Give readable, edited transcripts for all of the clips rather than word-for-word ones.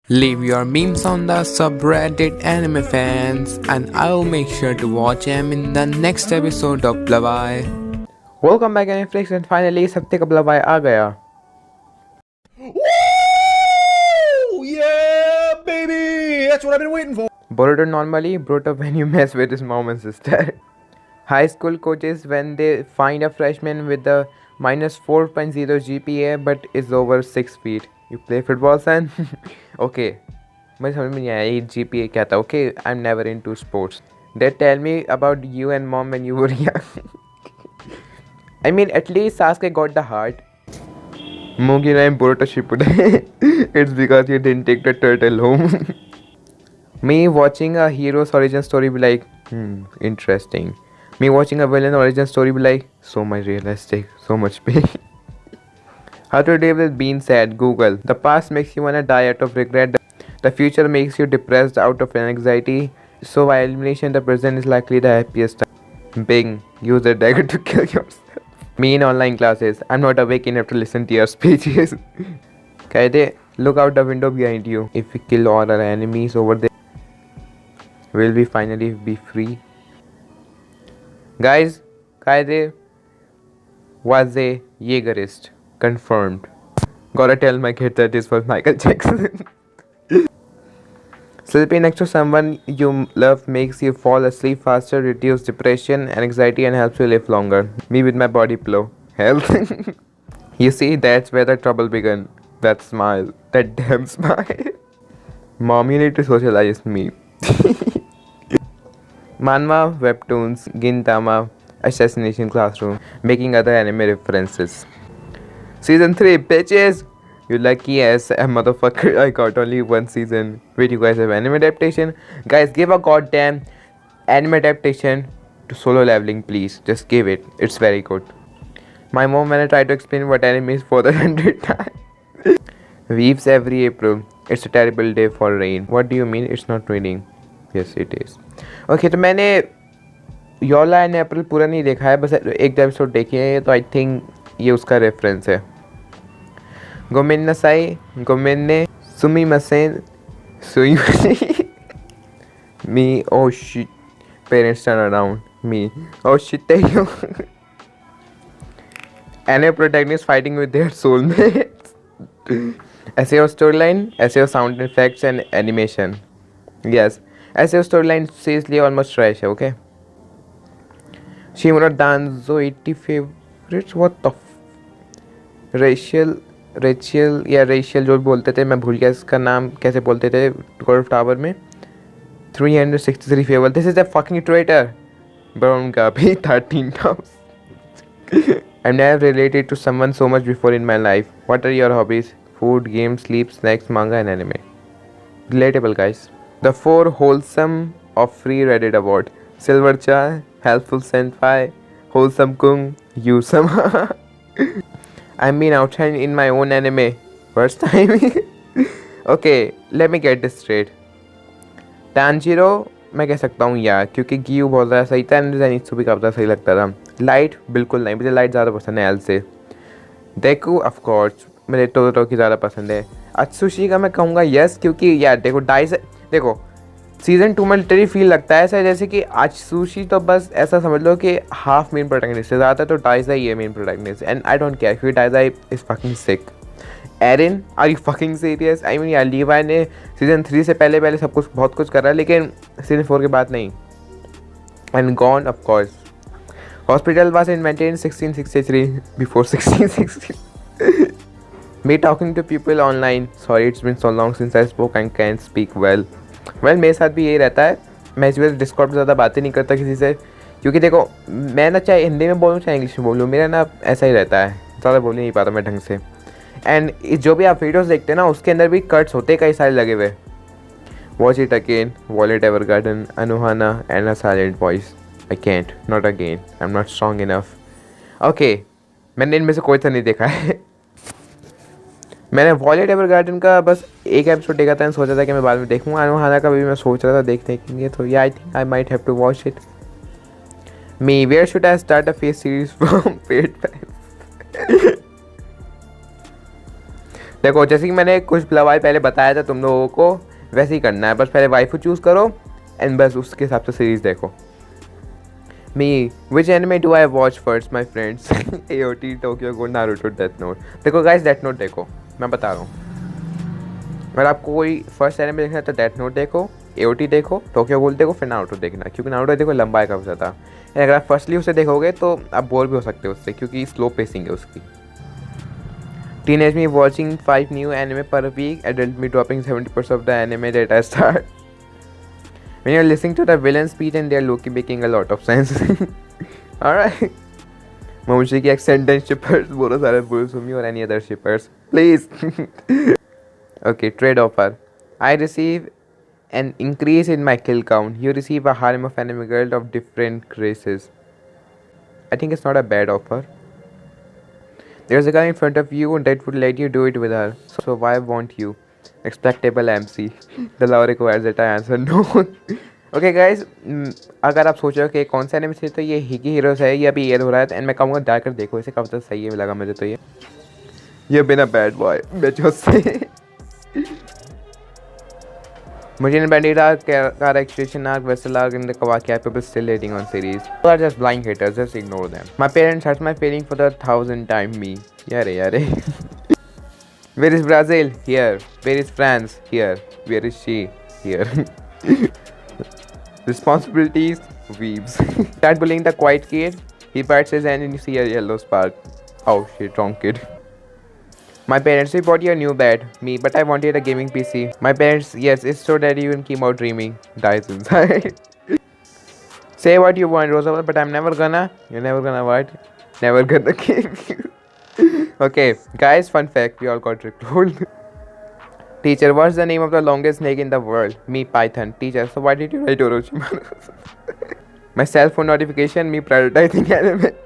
Leave your memes on the subreddit anime fans, and I'll make sure to watch them in the next episode of Blavai. Welcome back Netflix and finally सत्य का बलवाई आ गया. Woo! Yeah, baby! That's what I've been waiting for. Boruto normally, Boruto when you mess with his mom and sister. High school coaches when they find a freshman with a minus 4.0 GPA but is over 6 feet. You play football, son? Okay. मुझे समझ में नहीं आया ये GPA क्या था. Okay, I'm never into sports. They tell me about you and mom when you were young. I mean, at least Sasuke got the heart. Mugi and Boruto Shippuden. It's because you didn't take the turtle home. Me watching a hero's origin story be like, interesting. Me watching a villain origin story be like, so much realistic, so much pain. How to deal with being sad? Google. The past makes you wanna die out of regret. The future makes you depressed out of anxiety. So while elimination, the present is likely the happiest time. Bing. Use the dagger to kill yourself. Me in online classes. I'm not awake enough to listen to your speeches. Kaede, look out the window behind you. If we kill all our enemies over there, will we finally be free? Guys, Kaede was a Jaegerist. Confirmed. Gotta tell my kid that this was Michael Jackson. Sleeping next to someone you love makes you fall asleep faster, reduce depression and anxiety, and helps you live longer. Me with my body pillow. Health. You see, that's where the trouble began. That smile. That damn smile. Mom, you need to socialize me. Manhwa, webtoons, Gintama, Assassination Classroom, making other anime references. Season 3, bitches! You lucky ass motherfucker, I got only one season. Wait, you guys have anime adaptation? Guys, give a goddamn anime adaptation to Solo Leveling, please. Just give it. It's very good. My mom, when I try to explain what anime is for the 100th time, weeps every April. It's a terrible day for rain. What do you mean it's not raining? Yes, it is. Okay, तो मैंने योला and April पूरा नहीं देखा है, बस एक episode देखे हैं, तो आई थिंक ये उसका रेफरेंस है. गोमेन्नासाई, गोमेन्ने, सुमिमासेन, सुइमासेन. Me, oh shit. Parents turn around. Me, oh shit, Taeyo. Anime protagonists fighting with their soulmates. SAO storyline, SAO sound effects and animation. Yes, SAO storyline seriously almost trash, okay? Shimura Danzo 80 favorites, what the racial या racial जो बोलते थे, मैं भूल गया इसका नाम कैसे बोलते थे गॉड ऑफ टावर में. 363 favour. This is a fucking traitor. But उनका भी 13 टाउस. I never related to someone so much before in my life. What are your hobbies? Food, game, sleep, snacks, manga and anime. Relatable guys. The 4 wholesome of free Reddit award. Silver Chai, Helpful Senpai, Wholesome Kung, Yusama. I'm being outshined in my own anime. First time. Okay, let me get this straight. Tanjiro मैं कह सकता हूँ यार, क्योंकि Giyu बहुत ज़्यादा सही था एंड जेनित्सु भी काफ़ी ज़्यादा सही लगता था. लाइट बिल्कुल नहीं, मुझे लाइट ज़्यादा पसंद है एल से. डेकू ऑफ कोर्स मुझे टोटो की ज़्यादा पसंद है. अत्सुशी का मैं कहूँगा यस, क्योंकि यार देखो देखो सीज़न 2 में लिटरली फील लगता है ऐसा जैसे कि अत्सुशी तो बस ऐसा समझ लो कि हाफ मेन प्रोटैगनिस्ट है, ज़्यादा तो डाइजा ही है main protagonist. And I don't care क्योंकि डाइजा is fucking sick. Eren, are you fucking serious? I mean यार, लीवाई ने सीज़न 3 से पहले सब कुछ बहुत कुछ करा, लेकिन सीज़न 4 के बाद नहीं. And gone of course. Hospital was invented in 1663 before 1660. Me talking to people online. Sorry, it's been so long since I spoke and can't speak well. Well, मेरे साथ भी यही रहता है. मैं इस वजह डिस्कॉर्ड पर ज़्यादा बातें नहीं करता किसी से, क्योंकि देखो मैं ना चाहे हिंदी में बोलूँ चाहे इंग्लिश में बोलूँ, मेरा ना ऐसा ही रहता है, ज़्यादा बोल नहीं पाता मैं ढंग से. एंड जो भी आप वीडियोस देखते हैं ना, उसके अंदर भी कट्स होते हैं कई सारे लगे हुए. Watch it again, Violet Evergarden, Anohana and a silent voice. I can't, not again, I am not strong enough. Okay, मैंने इनमें से कोई सा नहीं देखा है. मैंने वॉलेट एवरगार्डन का बस एक एपिसोड देखा था एंड सोचा था कि मैं बाद में देखूँगा. अनुहाना का भी मैं सोच रहा था देखने के लिए, तो या I think I might have to watch it. Me, where should I start a face series from paid. देखो जैसे कि मैंने कुछ लवाई पहले बताया था तुम लोगों को, वैसे ही करना है। बस पहले वाइफू चूज़ करो एंड बस उसके हिसाब से सीरीज़ देखो। Me which anime do I watch first my friends? AOT, Tokyo गहोल्ड, नारुतो, डेथ नोट। देखो गाइस डेथ नोट देखो, मैं बता रहा हूँ। अगर आपको कोई फर्स्ट एनिमे देखना है तो डेथ नोट देखो, AOT देखो, टोक्यो गहोल्ड देखो, फिर नारुतो देखना, क्योंकि नारुतो देखो लंबा है काफ़ी ज़्यादा। अगर आप फर्स्टली उसे देखोगे तो आप बोर भी हो सकते हो उससे, क्योंकि स्लो पेसिंग है उसकी। Teenage me watching 5 new anime per week, adult me dropping 70% of the anime that I start. When you're listening to the villain speech and they're low-key making a lot of sense. Alright. Momoshiki extended shippers, Borosara, Burusumi, or any other shippers. Please. Okay, trade offer. I receive an increase in my kill count. You receive a harem of anime girls of different races. I think it's not a bad offer. There's a girl in front of you that would let you do it with her. So why won't you? Expectable MC. The law requires that I answer no. Okay guys, अगर आप सोच रहे हो कि कौन सा anime से तो ये हिकी हीरोज है, ये अभी एयर हो रहा है, एंड मैं कहूँगा जाकर देखो इसे, काफ़ी सही है लगा मुझे तो ये बिना बैड बॉय बच्चों से। Mugen Bandit arc, car extraction arc, vessel arc, and the Kawaki arc, people still hating on series. People are just blind haters, just ignore them. My parents hurt my feeling for the 1000th time me. Yare. Where is Brazil? Here. Where is France? Here. Where is she? Here. Responsibilities? Weebs. Start bullying the quiet kid. He bites his hand and you see a yellow spark. Oh shit, wrong kid. My parents, we bought you a new bed. Me, but I wanted a gaming PC. My parents, yes, it's so that you can keep out dreaming. Dies inside. Say what you want, Rosa, but I'm never gonna. You're never gonna what? Never gonna give you. Okay, guys, fun fact. We all got rickrolled. Teacher, what's the name of the longest snake in the world? Me, Python. Teacher, so why did you write Orochimaru? My cell phone notification, me prioritizing anime.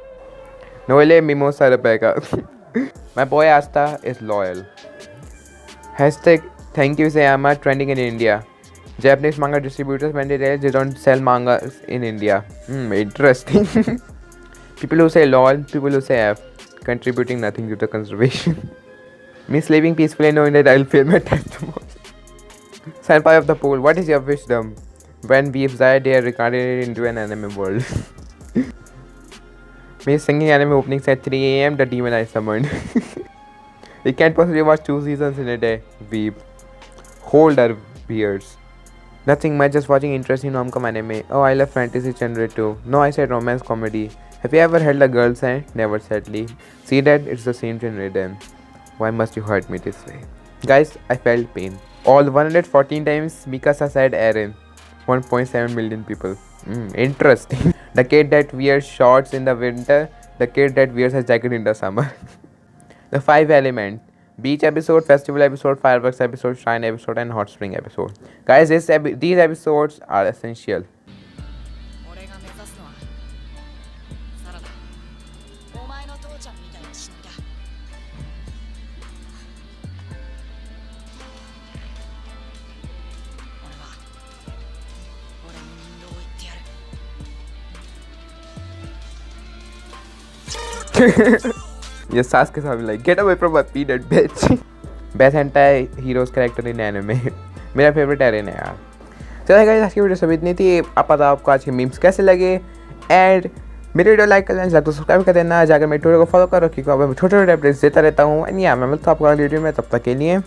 Noelle Mimosa Rebecca. My boy Asta is loyal. Hashtag thank you Sayama trending in India. Japanese manga distributors when they realize they don't sell mangas in India. Interesting. People who say lol, people who say F, contributing nothing to the conservation. Me sleeping peacefully knowing that I'll fail my test tomorrow. Senpai of the pool, what is your wisdom? When beefs die, they are reincarnated into an anime world. Me singing anime openings at 3 AM, the demon I summoned. You can't possibly watch 2 seasons in a day. Weep. Hold our beards. Nothing much, just watching interesting rom-com anime. Oh, I love fantasy genre too. No, I said romance comedy. Have you ever held a girl's hand? Never, sadly. See that? It's the same genre then. Why must you hurt me this way? Guys, I felt pain. All 114 times Mikasa said Eren. 1.7 million people. Interesting. The kid that wears shorts in the winter, the kid that wears a jacket in the summer. The 5 elements: beach episode, festival episode, fireworks episode, shrine episode, and hot spring episode. Guys, these episodes are essential. Yes, Sasuke is like, get away from my peanut, bitch. Best anti-heroes character in anime. मेरा favourite एरेन है यार। चलो guys, आज की video सब इतनी थी। आप बताओ आपको आज के मीम्स कैसे लगे, एंड मेरी वीडियो लाइक कर लेना, तो सब्सक्राइब कर देना, जाकर मेरे ट्विटर को फॉलो करो, क्योंकि मैं छोटे छोटे अपडेट्स देता रहता हूँ। एंड या मैं मिलता हूँ आपको अगली वीडियो में, तब तक के लिए